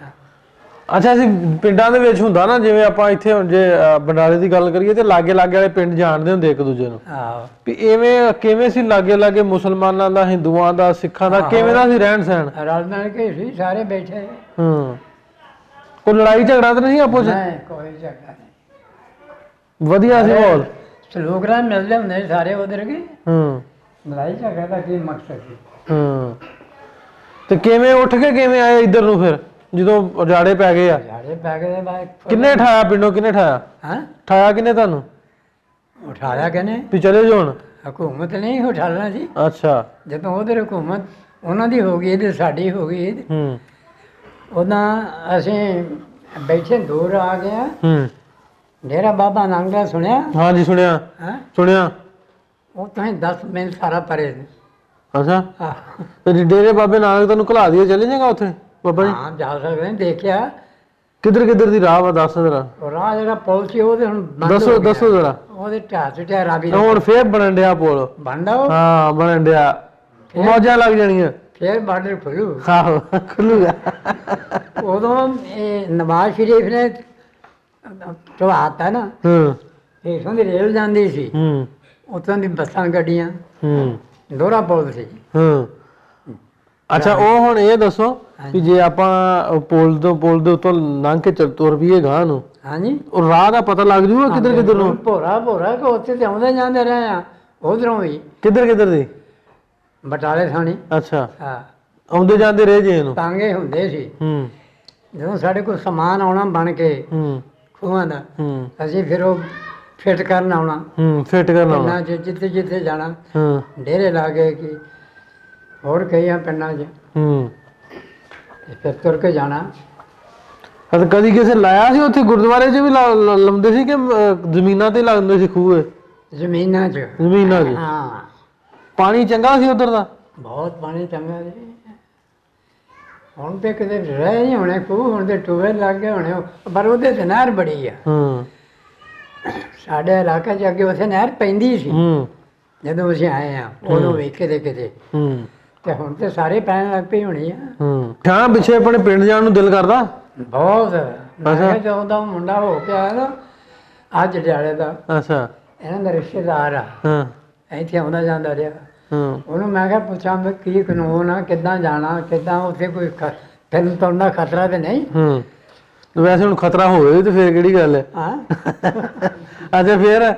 ਅੱਛਾ ਅਸੀਂ ਪਿੰਡਾਂ ਦੇ ਵਿੱਚ ਹੁੰਦਾ ਨਾ, ਜਿਵੇਂ ਆਪਾਂ ਇੱਥੇ ਹੁਣ ਜੇ ਬਰਨਾਲੇ ਦੀ ਗੱਲ ਕਰੀਏ ਤੇ ਲਾਗੇ ਲਾਗੇ ਵਾਲੇ ਪਿੰਡ ਜਾਣਦੇ ਹੁੰਦੇ ਇੱਕ ਦੂਜੇ ਨੂੰ। ਆਹੋ ਵੀ ਐਵੇਂ ਕਿਵੇਂ ਸੀ ਲਾਗੇ ਲਾਗੇ ਮੁਸਲਮਾਨਾਂ ਦਾ, ਹਿੰਦੂਆਂ ਦਾ, ਸਿੱਖਾਂ ਦਾ, ਕਿਵੇਂ ਦਾ ਸੀ ਰਹਿਣ ਸਹਿਣ? ਰਲ ਮਿਲ ਕੇ ਸੀ ਸਾਰੇ ਬੈਠੇ। ਹਾਂ ਕੋਈ ਲੜਾਈ ਝਗੜਾ ਤਾਂ ਨਹੀਂ ਆਪੋ ਚ? ਨਹੀਂ ਕੋਈ ਝਗੜਾ ਨਹੀਂ। ਵਧੀਆ ਸੀ ਮਾਹੌਲ? ਸਲੂਕ ਨਾਲ ਮਿਲਦੇ ਹੁੰਦੇ ਸੀ ਸਾਰੇ ਉਧਰ ਕੇ। ਹਾਂ ਲੜਾਈ ਝਗੜਾ ਦਾ ਕੀ ਮਕਸਦ ਸੀ? ਹਾਂ ਤੇ ਕਿਵੇਂ ਉੱਠ ਕੇ ਕਿਵੇਂ ਆਏ ਇੱਧਰ ਨੂੰ ਫਿਰ ਜਦੋਂ ਉਜਾੜੇ ਪੈ ਗਏ ਆ? ਝਾੜੇ ਪੈ ਗਏ ਦੇ ਬਾਅਦ ਕਿੰਨੇ ਠਾਇਆ ਪਿੰਡੋਂ? ਕਿੰਨੇ ਠਾਇਆ? ਹਾਂ ਠਾਇਆ ਕਿੰਨੇ ਤੁਹਾਨੂੰ ਉਠਾਇਆ ਕਿਨੇ? ਵੀ ਚਲੇ ਜਾਓ ਹੁਣ? ਹਕੂਮਤ ਨਹੀਂ ਉਠਾਲਣਾ ਸੀ। ਅੱਛਾ ਜਦੋਂ ਉਧਰ ਹਕੂਮਤ ਉਹਨਾਂ ਦੀ ਹੋ ਗਈ ਤੇ ਸਾਡੀ ਹੋ ਗਈ। ਹੂੰ ਉਹਨਾਂ ਅਸੀਂ ਬੈਠੇ ਦੂਰ ਆ ਗਏ। ਹੂੰ ਡੇਰਾ ਬਾਬਾ ਨਾਨਕ ਦਾ ਸੁਣਿਆ? ਹਾਂਜੀ ਸੁਣਿਆ ਹਾਂ ਸੁਣਿਆ। ਉਹ ਤਾਂ 10 ਮਿੰਟ ਸਾਰਾ ਪਰੇ। ਅੱਛਾ ਆਹ ਤੇ ਡੇਰੇ ਬਾਬੇ ਨਾਨਕ ਤੁਹਾਨੂੰ ਘਲਾ ਦਈਏ, ਚਲੇ ਜਾਏਗਾ ਉੱਥੇ ਬਾਬਾ ਜੀ? ਹਾਂ ਜਾ ਸਕਦੇ ਹਾਂ। ਦੇਖਿਆ ਕਿੱਧਰ ਕਿੱਧਰ ਦੀ ਰਾਹ ਵਾ ਦੱਸ ਜਰਾ। ਉਹ ਰਾਹ ਜਿਹੜਾ ਪੁਲ ਸੀ ਉਹਦੇ ਹੁਣ ਬੰਦ ਦੱਸੋ ਹੋ ਗਿਆ। ਦੱਸੋ ਜਰਾ। ਉਹਦੇ ਢਾਹ ਚੁੱਟਿਆ ਰਾਵੀ ਹੁਣ ਫੇਰ ਬਣਨ ਡਿਆ ਪੁਲ? ਬੰਦਾ ਉਹ ਹਾਂ ਬਣਨ ਡਿਆ, ਮੌਜਾਂ ਲੱਗ ਜਾਣੀਆਂ। ਫੇਰ ਬਾਰਡਰ ਖੁੱਲੂ। ਆਹੋ ਖੁੱਲੂਗਾ। ਉਦੋਂ ਇਹ ਨਵਾਜ਼ ਸ਼ਰੀਫ ਨੇ ਢਵਾਤਾ ਨਾ, ਹੂੰ ਇਥੋਂ ਦੀ ਰੇਲ ਜਾਂਦੀ ਸੀ, ਹੂੰ ਉੱਥੋਂ ਦੀ ਬੱਸਾਂ ਗੱਡੀਆਂ, ਹੂੰ ਦੋਹਰਾ ਪੁਲ ਸੀ। ਹੂੰ ਅੱਛਾ ਉਹ ਹੁਣ ਇਹ ਦੱਸੋ ਵੀ ਜੇ ਆਪਾਂ ਪੁਲ ਦੇ ਉੱਤੋਂ ਲੰਘ ਕੇ ਤੁਰ ਪਈਏ ਗਾਂ ਨੂੰ, ਹਾਂਜੀ ਉਹ ਰਾਹ ਦਾ ਪਤਾ ਲੱਗ ਜੂਗਾ ਕਿੱਧਰ ਕਿੱਧਰ ਨੂੰ? ਭੋਰਾ ਕਿ ਉੱਥੇ ਤੇ ਆਉਂਦੇ ਜਾਂਦੇ ਰਹੇ ਆ। ਉਧਰੋਂ ਵੀ ਕਿੱਧਰ ਕਿੱਧਰ ਦੀ? ਬਟਾਲੇ ਥਾਣੀ। ਅੱਛਾ ਹਾਂ ਆਉਂਦੇ ਜਾਂਦੇ ਰਹੇ ਜੇ ਇਹਨੂੰ? ਟਾਂਗੇ ਹੁੰਦੇ ਸੀ। ਹੂੰ ਜਦੋਂ ਸਾਡੇ ਕੋਲ ਸਮਾਨ ਆਉਣਾ ਬਣ ਕੇ ਹੂੰ ਖੂਹਾਂ ਦਾ, ਹੂੰ ਅਸੀਂ ਫਿਰ ਉਹ ਫਿੱਟ ਕਰਨ ਆਉਣਾ ਹੂੰ ਫਿੱਟ ਕਰਨਾ ਵਾ। ਪਿੰਡਾਂ 'ਚ ਜਿੱਥੇ ਜਿੱਥੇ ਜਾਣਾ, ਹਾਂ ਡੇਰੇ ਲਾ ਗਏ ਕਿ ਹੋਰ ਕਈਆਂ ਪਿੰਡਾਂ 'ਚ ਹੂੰ ਤੇ ਫਿਰ ਤੁਰ ਕੇ ਜਾਣਾ। ਅਤੇ ਕਦੀ ਕਿਸੇ ਲਾਇਆ ਸੀ ਉੱਥੇ ਗੁਰਦੁਆਰੇ 'ਚ ਵੀ ਲਾਉਂਦੇ ਸੀ ਕਿ ਜ਼ਮੀਨਾਂ ਤੇ ਲਾਉਂਦੇ ਸੀ ਖੂਹ? ਜ਼ਮੀਨਾਂ 'ਚ। ਜ਼ਮੀਨਾਂ 'ਚ ਹਾਂ ਪਾਣੀ ਚੰਗਾ ਸੀ ਉਧਰ ਦਾ? ਬਹੁਤ ਪਾਣੀ ਚੰਗਾ ਸੀ। ਹੁਣ ਤੇ ਕਿਤੇ ਰਹਿ ਨਹੀਂ ਹੋਣੇ ਖੂਹ, ਹੁਣ ਤੇ ਟੂਬੇ ਲੱਗ ਗਏ ਹੋਣੇ, ਪਰ ਉਹਦੇ ਤੇ ਨਹਿਰ ਬੜੀ ਆ। ਹੂੰ ਸਾਡੇ ਇਲਾਕੇ 'ਚ ਅੱਗੇ ਉੱਥੇ ਨਹਿਰ ਪੈਂਦੀ ਸੀ, ਹੂੰ ਜਦੋਂ ਅਸੀਂ ਆਏ ਆ ਉਦੋਂ ਵੇਖੇ ਦੇ ਕਿਤੇ, ਤੇ ਹੁਣ ਤੇ ਸਾਰੇ ਪੈਣ ਲੱਗ ਪਈ ਹੋਣੀ ਆ। ਹਾਂ ਪਿੱਛੇ ਆਪਣੇ ਪਿੰਡ ਜਾਣ ਨੂੰ ਦਿਲ ਕਰਦਾ ਬਹੁਤ। ਜਦੋਂ ਦਾ ਮੁੰਡਾ ਹੋ ਕੇ ਆਇਆ ਨਾ ਅੱਜ ਜੜਿਆਲੇ ਦਾ, ਅੱਛਾ ਇਹਨਾਂ ਦਾ ਰਿਸ਼ਤੇਦਾਰ ਆ, ਇੱਥੇ ਆਉਂਦਾ ਜਾਂਦਾ ਰਿਹਾ। ਉਹਨੂੰ ਮੈਂ ਕਿਹਾ ਪੁੱਛਾਂ ਵੀ ਕੀ ਕਾਨੂੰਨ ਆ, ਕਿੱਦਾਂ ਜਾਣਾ, ਕਿੱਦਾਂ ਉੱਥੇ ਕੋਈ ਫਿਰਨ ਤੁਰਨ ਦਾ ਖਤਰਾ ਤੇ ਨਹੀਂ? ਵੈਸੇ ਹੁਣ ਖਤਰਾ ਹੋਵੇ ਤੇ ਫਿਰ ਕਿਹੜੀ ਗੱਲ ਹੈ। ਹਾਂ ਅੱਛਾ ਫਿਰ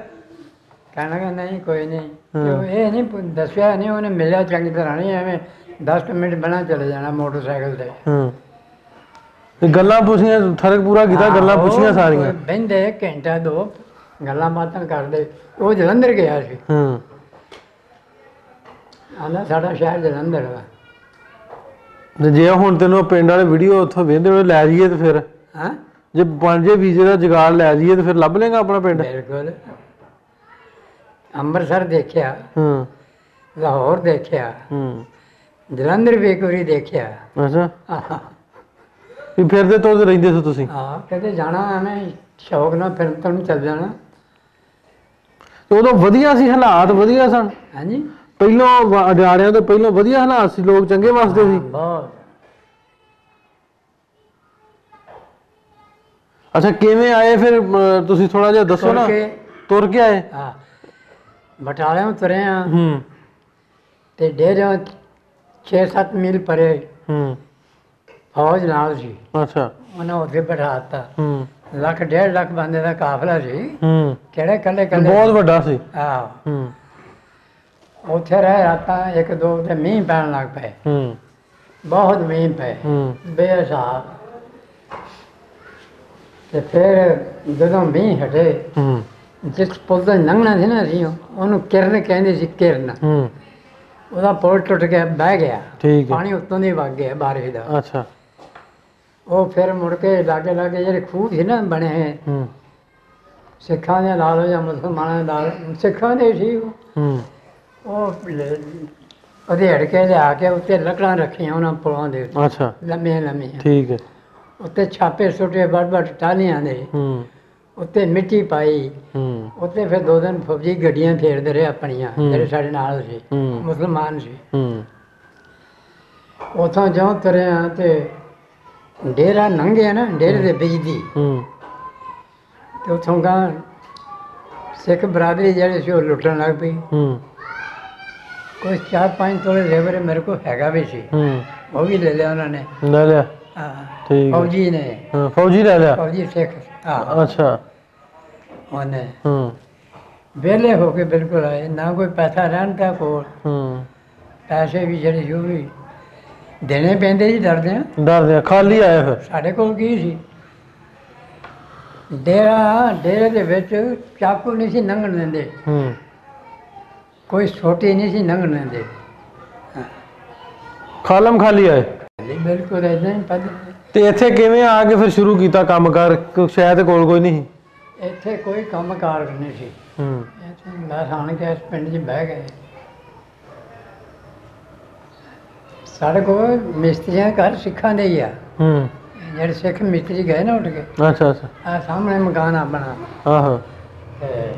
ਕਹਿਣਾ ਕਿ ਨਹੀਂ ਕੋਈ ਨਹੀਂ, ਇਹ ਨਹੀਂ ਦੱਸਿਆ ਨਹੀਂ ਉਹਨੇ, ਮਿਲਿਆ ਚੰਗੀ ਤਰ੍ਹਾਂ ਨਹੀਂ, ਐਵੇਂ 10 ਮਿੰਟ ਬਣਾ ਚਲੇ ਜਾਣਾ ਮੋਟਰਸਾਈਕਲ ਤੇ। ਗੱਲਾਂ ਪੁੱਛੀਆਂ, ਫਰਕ ਪੂਰਾ ਕੀਤਾ, ਗੱਲਾਂ ਪੁੱਛੀਆਂ ਸਾਰੀਆਂ, ਬਹਿੰਦੇ ਘੰਟਾ 2 ਗੱਲਾਂ ਬਾਤਾਂ ਕਰਦੇ। ਉਹ ਜਲੰਧਰ ਗਿਆ ਸੀ, ਆਂਦਾ ਸਾਡਾ ਸ਼ਹਿਰ ਜਲੰਧਰ ਵਾ। ਜੇ ਹੁਣ ਤੈਨੂੰ ਪਿੰਡ ਵਾਲੇ ਵੀਡੀਓ ਉੱਥੋਂ ਵੇਖਦੇ ਹੋਏ ਲੈ ਜਾਈਏ ਤੇ ਫਿਰ ਜੇ ਬਣ ਜੇ ਵੀਜ਼ੇ ਦਾ ਜੁਗਾੜ ਲੈ ਜਾਈਏ ਤੇ ਫਿਰ ਲੱਭ ਲੇਗਾ ਆਪਣਾ ਪਿੰਡ? ਬਿਲਕੁਲ। ਅੰਮ੍ਰਿਤਸਰ ਦੇਖਿਆ, ਲਾਹੌਰ ਦੇਖਿਆ, ਜਲੰਧਰ ਵੀ ਇੱਕ ਵਾਰੀ ਦੇਖਿਆ। ਅੱਛਾ ਵੀ ਫਿਰਦੇ ਤੁਰਦੇ ਰਹਿੰਦੇ ਸੀ ਤੁਸੀਂ? ਹਾਂ ਕਿਤੇ ਜਾਣਾ ਐਵੇਂ ਸ਼ੌਕ ਨਾਲ ਫਿਰ ਤੁਹਾਨੂੰ ਚੱਲ ਜਾਣਾ। ਉਦੋਂ ਵਧੀਆ ਸੀ, ਹਾਲਾਤ ਵਧੀਆ ਸਨ? ਹਾਂਜੀ ਪਹਿਲੋਂ ਅਡਿਆੜਿਆਂ ਤੋਂ ਪਹਿਲਾਂ ਵਧੀਆ ਹਾਲਾਤ ਸੀ, ਲੋਕ ਚੰਗੇ ਵਸਦੇ ਸੀ? ਬਹੁਤ। ਅੱਛਾ ਕਿਵੇਂ ਆਏ ਫਿਰ ਤੁਸੀਂ ਥੋੜਾ ਜਿਹਾ ਦੱਸੋ ਨਾ। ਤੁਰ ਕੇ ਆਏ? ਹਾਂ ਬਟਾਲਿਓਂ ਤੁਰੇ ਆ ਤੇ ਡੇਰਿਓਂ 6-7 ਮੀਲ ਪਰੇ ਫੌਜ ਨਾਲ ਸੀ। ਅੱਛਾ ਉਹਨਾਂ ਉੱਥੇ ਬਿਠਾਤਾ। 1.5 ਲੱਖ ਬੰਦੇ ਦਾ ਕਾਫਲਾ ਸੀ। ਕਿਹੜੇ ਕੱਲੇ ਕੱਲੇ, ਬਹੁਤ ਵੱਡਾ ਸੀ। ਆਹੋ ਉੱਥੇ ਰਹੇ ਰਾਤਾਂ 1-2 ਤੇ ਮੀਂਹ ਪੈਣ ਲੱਗ ਪਏ, ਬਹੁਤ ਮੀਂਹ ਪਏ ਬੇਹਿਸਾਬ। ਤੇ ਫਿਰ ਜਦੋਂ ਮੀਂਹ ਹਟੇ, ਜਿਸ ਪੁੱਲ ਤੋਂ ਲੰਘਣਾ ਸੀ ਨਾ ਅਸੀਂ, ਉਹਨੂੰ ਕਿਰਨ ਕਹਿੰਦੇ ਸੀ, ਕਿਰਨ। ਉਹਦਾ ਪੁੱਲ ਟੁੱਟ ਗਿਆ, ਬਹਿ ਗਿਆ, ਪਾਣੀ ਉੱਤੋਂ ਦੀ ਵਗ ਗਿਆ ਬਾਰਿਸ਼ ਦਾ। ਅੱਛਾ ਉਹ ਫਿਰ ਮੁੜ ਕੇ ਲਾਗੇ ਲਾਗੇ ਜਿਹੜੇ ਖੂਹ ਸੀ ਨਾ ਬਣੇ, ਸਿੱਖਾਂ ਦੇ ਲਾ ਲਓ ਜਾਂ ਮੁਸਲਮਾਨਾਂ ਦੇ ਲਾ ਲਓ, ਸਿੱਖਾਂ ਦੇ ਸੀ ਉਹ ਉਹਦੇ ਕੇ ਲਿਆ ਕੇ ਉੱਤੇ ਲੱਕੜਾਂ ਰੱਖੀਆਂ ਉਹਨਾਂ ਪੁਲਾਂ ਦੇ ਉੱਤੇ। ਅੱਛਾ ਲੰਮੀਆਂ ਲੰਮੀਆਂ, ਠੀਕ ਹੈ। ਉੱਤੇ ਛਾਪੇ ਸੁੱਟੇ ਵੱਡ ਟਾਹਲੀਆਂ ਦੇ, ਉੱਤੇ ਮਿੱਟੀ ਪਾਈ। ਉੱਤੇ ਫਿਰ 2 ਦਿਨ ਫੌਜੀ ਗੱਡੀਆਂ ਫੇਰਦੇ ਰਹੇ ਆਪਣੀਆਂ, ਜਿਹੜੇ ਸਾਡੇ ਨਾਲ ਸੀ, ਮੁਸਲਮਾਨ ਸੀ। ਉੱਥੋਂ ਜਿਉਂ ਤੁਰੇ ਆ ਤੇ ਡੇਰਾ ਲੰਘਿਆ ਨਾ, ਡੇਰੇ ਦੇ ਵਿੱਚ ਦੀ, ਤੇ ਉੱਥੋਂ ਗਾਂ ਸਿੱਖ ਬਰਾਦਰੀ ਜਿਹੜੇ ਸੀ ਉਹ ਲੁੱਟਣ ਲੱਗ ਪਈ। ਕੋਈ 4-5 ਤੋਲੇ ਜ਼ੇਵਰ ਮੇਰੇ ਕੋਲ ਹੈਗਾ ਵੀ ਸੀ, ਉਹ ਵੀ ਲੈ ਲਿਆ ਉਹਨਾਂ ਨੇ। ਲੈ ਲਿਆ? ਠੀਕ। ਫੌਜੀ ਨੇ? ਫੌਜੀ ਲੈ ਲਿਆ? ਫੌਜੀ ਸਿੱਖ। ਅੱਛਾ। ਉਹਨੇ ਵਿਹਲੇ ਹੋ ਕੇ ਬਿਲਕੁਲ ਆਏ, ਨਾ ਕੋਈ ਪੈਸਾ ਰਹਿਣ ਦਾ ਕੋਲ। ਪੈਸੇ ਵੀ ਜਿਹੜੇ ਸੀ ਉਹ ਵੀ ਦੇਣੇ ਪੈਂਦੇ ਸੀ, ਡਰਦੇ ਖਾਲੀ ਆਏ ਫਿਰ? ਸਾਡੇ ਕੋਲ ਕੀ ਸੀ? ਡੇਰੇ ਦੇ ਵਿੱਚ ਚਾਕੂ ਨਹੀਂ ਸੀ ਲੰਘਣ ਦਿੰਦੇ, ਕੋਈ ਛੋਟੀ ਨਹੀਂ ਸੀ ਲੰਘਣ ਦਿੰਦੇ। ਖਾਲਮ ਖਾਲੀ ਆਏ? ਬਿਲਕੁਲ ਏਦਾਂ ਹੀ। ਤੇ ਇੱਥੇ ਕਿਵੇਂ ਆ ਕੇ ਫਿਰ ਸ਼ੁਰੂ ਕੀਤਾ ਕੰਮ ਕਾਰ? ਸ਼ਾਇਦ ਕੋਲ ਕੋਈ ਨਹੀਂ? ਇੱਥੇ ਕੋਈ ਕੰਮ ਕਾਰ ਨਹੀਂ ਸੀ। ਮੈਂ ਆਣ ਕੇ ਇਸ ਪਿੰਡ 'ਚ ਬਹਿ ਗਏ। ਸਾਡੇ ਕੋਲ ਮਿਸਤਰੀਆਂ ਘਰ ਸਿੱਖਾਂ ਦੇ ਹੀ ਆ, ਜਿਹੜੇ ਸਿੱਖ ਮਿਸਤਰੀ ਗਏ ਨਾ ਉੱਠ ਕੇ। ਅੱਛਾ ਅੱਛਾ। ਆ ਸਾਹਮਣੇ ਮਕਾਨ ਆਪਣਾ, ਆਹੋ, ਤੇ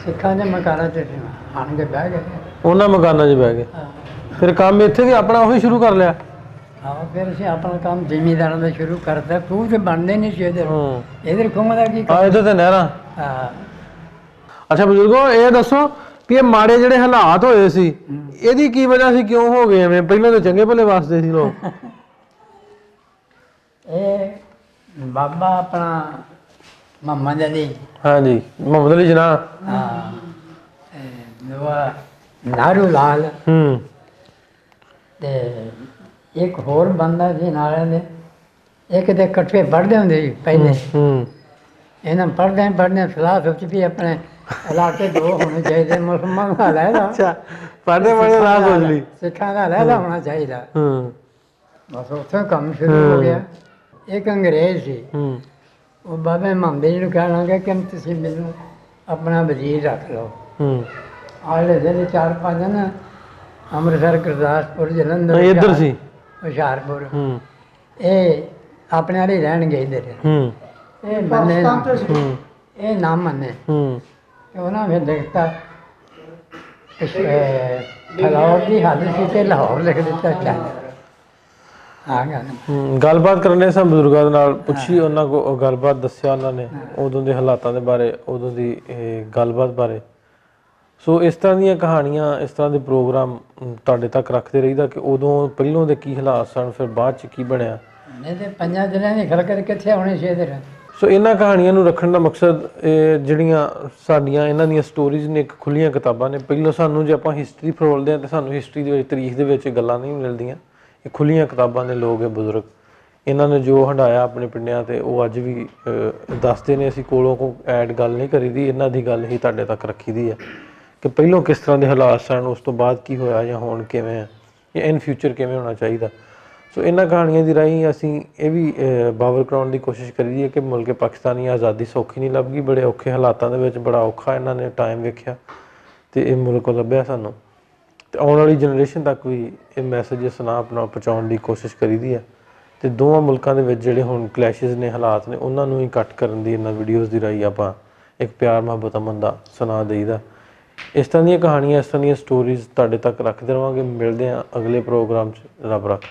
ਸਿੱਖਾਂ ਦੇ ਮਕਾਨਾਂ 'ਚ ਆਣ ਕੇ ਬਹਿ ਗਏ। ਉਹਨਾਂ ਮਕਾਨਾਂ 'ਚ ਬਹਿ ਗਏ? ਫਿਰ ਕੰਮ ਇੱਥੇ ਵੀ ਆਪਣਾ ਉਹੀ ਸ਼ੁਰੂ ਕਰ ਲਿਆ? ਹਾਂ ਫਿਰ ਅਸੀਂ ਆਪਣਾ ਕੰਮ ਜ਼ਿਮੀਂਦਾਰਾਂ ਦਾ ਸ਼ੁਰੂ ਕਰਤਾ। ਖੂਹ ਤੇ ਬਣਦੇ ਨਹੀਂ ਸੀ ਇਧਰ ਖੂਹਾਂ ਦਾ ਕੀ? ਇੱਧਰ ਤੇ ਨਹਿਰਾਂ। ਹਾਂ। ਅੱਛਾ ਬਜ਼ੁਰਗੋ, ਇਹ ਦੱਸੋ ਕਿ ਇਹ ਮਾੜੇ ਜਿਹੜੇ ਹਾਲਾਤ ਹੋਏ ਸੀ, ਇਹਦੀ ਕੀ ਵਜ੍ਹਾ ਸੀ, ਕਿਉਂ ਹੋ ਗਏ ਐਵੇਂ? ਪਹਿਲਾਂ ਤਾਂ ਚੰਗੇ ਭਲੇ ਵਸਦੇ ਸੀ ਲੋਕ। ਇਹ ਬਾਬਾ ਆਪਣਾ ਮੁਹੰਮਦ ਅਲੀ। ਹਾਂਜੀ, ਮੁਹੰਮਦ ਅਲੀ ਜਨਾਹ। ਹਾਂ, ਨਾਰੂ ਲਾਲ। ਤੇ ਇੱਕ ਹੋਰ ਬੰਦਾ ਸੀ ਨਾਲਿਆਂ ਦੇ, ਇੱਕ ਤੇ ਇਕੱਠੇ ਪੜ੍ਹਦੇ ਹੁੰਦੇ ਸੀ ਪਹਿਲੇ। ਇਹਨਾਂ ਪੜ੍ਹਦੇ ਸਲਾਹ ਸੋਚ ਵੀ ਆਪਣੇ ਇਲਾਕੇ 2 ਹੋਣੇ ਚਾਹੀਦੇ, ਮੁਸਲਮਾਨ ਦਾ ਲਹਿਦਾ। ਅੱਛਾ, ਪੜ੍ਹਦੇ ਸਲਾਹ ਸੋਚ ਲਈ, ਸਿੱਖਾਂ ਦਾ ਲਹਿਦਾ ਹੋਣਾ ਚਾਹੀਦਾ। ਬਸ ਉੱਥੋਂ ਕੰਮ ਸ਼ੁਰੂ ਹੋ ਗਿਆ। ਇੱਕ ਅੰਗਰੇਜ਼ ਸੀ, ਉਹ ਬਾਬੇ ਮੁਹੰਮਦ ਜੀ ਨੂੰ ਕਹਿਣ ਲੱਗਾ ਕਿ ਤੁਸੀਂ ਮੈਨੂੰ ਆਪਣਾ ਵਜ਼ੀਰ ਰੱਖ ਲਓ। ਆਲੇ ਦੇ 4-5 ਦਿਨ ਅੰਮ੍ਰਿਤਸਰ, ਗੁਰਦਾਸਪੁਰ, ਜਲੰਧਰ, ਇੱਧਰ ਸੀ ਹੁਸ਼ਿਆਰਪੁਰ, ਇਹ ਆਪਣੇ ਵਾਲੇ ਰਹਿਣਗੇ ਇੱਧਰ। ਇਹ ਮੰਨੇ ਇਹ ਨਾ ਮੰਨੇ। ਉਹਨਾਂ ਫਿਰ ਲਿਖਤਾ ਫਲੌਰ ਦੀ ਹੱਦ ਸੀ ਤੇ ਲਾਹੌਰ ਲਿਖ ਦਿੱਤਾ ਚੱਲ ਆ ਗੱਲ। ਗੱਲਬਾਤ ਕਰਨੇ ਸਾਂ ਬਜ਼ੁਰਗਾਂ ਦੇ ਨਾਲ, ਪੁੱਛੀ ਉਹਨਾਂ ਕੋ ਗੱਲਬਾਤ, ਦੱਸਿਆ ਉਹਨਾਂ ਨੇ ਉਦੋਂ ਦੇ ਹਾਲਾਤਾਂ ਦੇ ਬਾਰੇ, ਉਦੋਂ ਦੀ ਗੱਲਬਾਤ ਬਾਰੇ। ਸੋ ਇਸ ਤਰ੍ਹਾਂ ਦੀਆਂ ਕਹਾਣੀਆਂ, ਇਸ ਤਰ੍ਹਾਂ ਦੇ ਪ੍ਰੋਗਰਾਮ ਤੁਹਾਡੇ ਤੱਕ ਰੱਖਦੇ ਰਹੀਦਾ ਕਿ ਉਦੋਂ ਪਹਿਲੋਂ ਦੇ ਕੀ ਹਾਲਾਤ ਸਨ, ਫਿਰ ਬਾਅਦ 'ਚ ਕੀ ਬਣਿਆ। ਨਹੀਂ ਤੇ 5 ਦਿਨਾਂ ਦੀ ਖਲਕਤ ਕਿੱਥੇ ਹੋਣੀ ਸੀ ਇਹਦੇ। ਸੋ ਇਹਨਾਂ ਕਹਾਣੀਆਂ ਨੂੰ ਰੱਖਣ ਦਾ ਮਕਸਦ ਜਿਹੜੀਆਂ ਸਾਡੀਆਂ ਇਹਨਾਂ ਦੀਆਂ ਸਟੋਰੀਜ਼ ਨੇ, ਇੱਕ ਖੁੱਲ੍ਹੀਆਂ ਕਿਤਾਬਾਂ ਨੇ। ਪਹਿਲਾਂ ਸਾਨੂੰ ਜੇ ਆਪਾਂ ਹਿਸਟਰੀ ਫਰੋਲਦੇ ਹਾਂ ਤਾਂ ਸਾਨੂੰ ਹਿਸਟਰੀ ਦੇ ਵਿੱਚ, ਤਾਰੀਖ ਦੇ ਵਿੱਚ ਗੱਲਾਂ ਨਹੀਂ ਮਿਲਦੀਆਂ। ਇਹ ਖੁੱਲ੍ਹੀਆਂ ਕਿਤਾਬਾਂ ਦੇ ਲੋਕ ਹੈ ਬਜ਼ੁਰਗ, ਇਹਨਾਂ ਨੇ ਜੋ ਹੰਢਾਇਆ ਆਪਣੇ ਪਿੰਡਾਂ ਤੇ ਉਹ ਅੱਜ ਵੀ ਦੱਸਦੇ ਨੇ। ਅਸੀਂ ਕੋਲੋਂ ਕੋ ਐਡ ਗੱਲ ਨਹੀਂ ਕਰੀ ਦੀ, ਇਹਨਾਂ ਦੀ ਗੱਲ ਹੀ ਤੁਹਾਡੇ ਤੱਕ ਰੱਖੀ ਦੀ ਹੈ ਕਿ ਪਹਿਲੋਂ ਕਿਸ ਤਰ੍ਹਾਂ ਦੇ ਹਾਲਾਤ ਸਨ, ਉਸ ਤੋਂ ਬਾਅਦ ਕੀ ਹੋਇਆ ਜਾਂ ਹੁਣ ਕਿਵੇਂ ਹੈ, ਜਾਂ ਇਨ ਫਿਊਚਰ ਕਿਵੇਂ ਹੋਣਾ ਚਾਹੀਦਾ। ਸੋ ਇਹਨਾਂ ਕਹਾਣੀਆਂ ਦੀ ਰਾਹੀਂ ਅਸੀਂ ਇਹ ਵੀ ਬਾਵਰ ਕਰਾਉਣ ਦੀ ਕੋਸ਼ਿਸ਼ ਕਰੀ ਹੈ ਕਿ ਮੁਲਕ ਪਾਕਿਸਤਾਨੀ ਆਜ਼ਾਦੀ ਸੌਖੀ ਨਹੀਂ ਲੱਭ ਗਈ। ਬੜੇ ਔਖੇ ਹਾਲਾਤਾਂ ਦੇ ਵਿੱਚ, ਬੜਾ ਔਖਾ ਇਹਨਾਂ ਨੇ ਟਾਈਮ ਵੇਖਿਆ ਅਤੇ ਇਹ ਮੁਲਕ ਲੱਭਿਆ ਸਾਨੂੰ। ਅਤੇ ਆਉਣ ਵਾਲੀ ਜਨਰੇਸ਼ਨ ਤੱਕ ਵੀ ਇਹ ਮੈਸੇਜ ਸੁਣਾ ਆਪਣਾ ਪਹੁੰਚਾਉਣ ਦੀ ਕੋਸ਼ਿਸ਼ ਕਰੀ ਦੀ ਹੈ। ਅਤੇ ਦੋਵਾਂ ਮੁਲਕਾਂ ਦੇ ਵਿੱਚ ਜਿਹੜੇ ਹੁਣ ਕਲੈਸ਼ਿਸ ਨੇ, ਹਾਲਾਤ ਨੇ, ਉਹਨਾਂ ਨੂੰ ਹੀ ਘੱਟ ਕਰਨ ਦੀ ਇਹਨਾਂ ਵੀਡੀਓਜ਼ ਦੀ ਰਾਹੀਂ ਆਪਾਂ ਇੱਕ ਪਿਆਰ ਮੁਹੱਬਤ ਅਮਨ ਦਾ ਸੁਣਾ ਦੇਈਦਾ। ਇਸ ਤਰ੍ਹਾਂ ਦੀਆਂ ਕਹਾਣੀਆਂ, ਇਸ ਤਰ੍ਹਾਂ ਦੀਆਂ ਸਟੋਰੀਜ਼ ਤੁਹਾਡੇ ਤੱਕ ਰੱਖਦੇ ਰਹਾਂਗੇ। ਮਿਲਦੇ ਹਾਂ ਅਗਲੇ ਪ੍ਰੋਗਰਾਮ 'ਚ। ਰੱਬ ਰੱਖ।